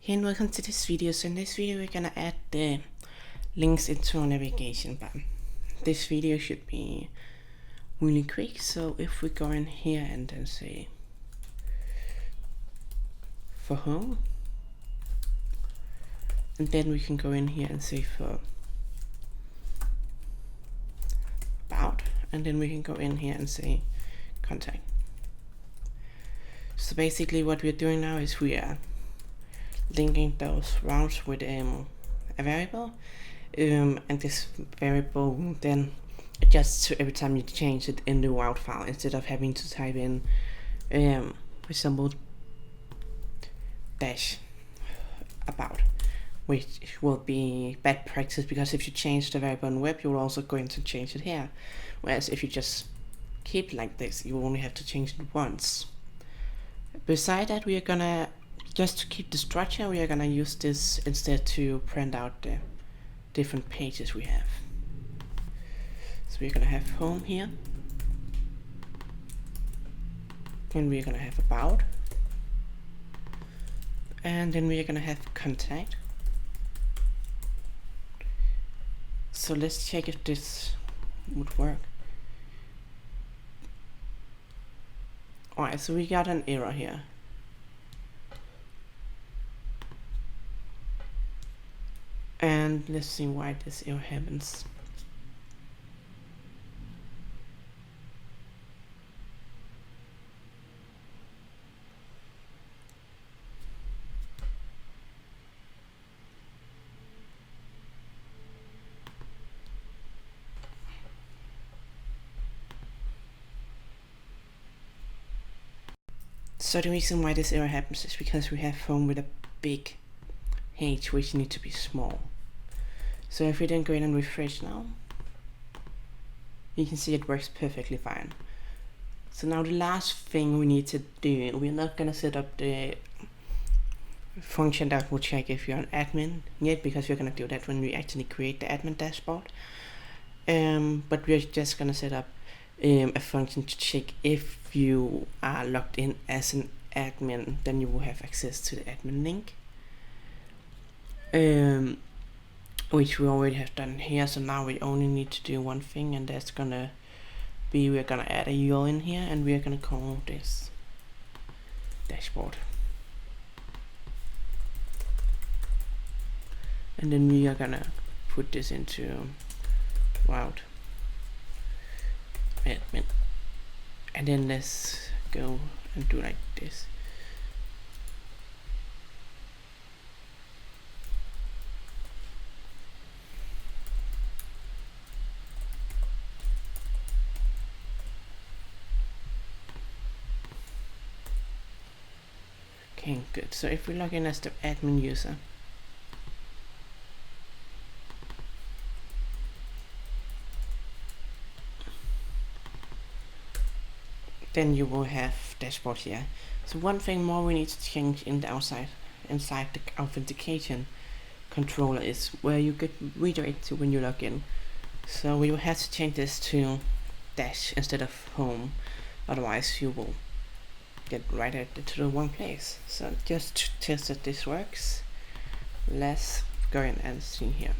Hey and welcome to this video. So in this video we're gonna add the links into our navigation bar. This video should be really quick, so if we go in here and then say for home, and then we can go in here and say for about, and then we can go in here and say contact. So basically what we're doing now is we are linking those routes with a variable, and this variable will then adjusts every time you change it in the route file instead of having to type in for example dash about, which will be bad practice, because if you change the variable in web, you're also going to change it here, whereas if you just keep like this, you only have to change it once. Beside that, we are gonna, just to keep the structure, we are gonna use this instead to print out the different pages we have. So we're gonna have home here, and we're gonna have about, and then we're gonna have contact. So let's check if this would work. Alright, so we got an error here. And let's see why this error happens. So the reason why this error happens is because we have home with a big H, which needs to be small. So if we then go in and refresh now, you can see it works perfectly fine. So now the last thing we need to do, we're not gonna set up the function that will check if you're an admin yet, because we're gonna do that when we actually create the admin dashboard. But we're just gonna set up a function to check if you are logged in as an admin, then you will have access to the admin link, which we already have done here. So now we only need to do one thing, and that's gonna be, we're gonna add a URL in here, and we're gonna call this dashboard, and then we are gonna put this into route admin, and then let's go and do like this. Okay, good. So if we log in as the admin user, then you will have dashboard here. So one thing more we need to change in the inside the authentication controller is where you get redirect to when you log in. So we will have to change this to dash instead of home, otherwise you will get redirected to the wrong place. So just to test that this works, let's go in and see here.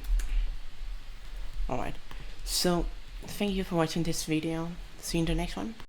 Alright, so thank you for watching this video. See you in the next one.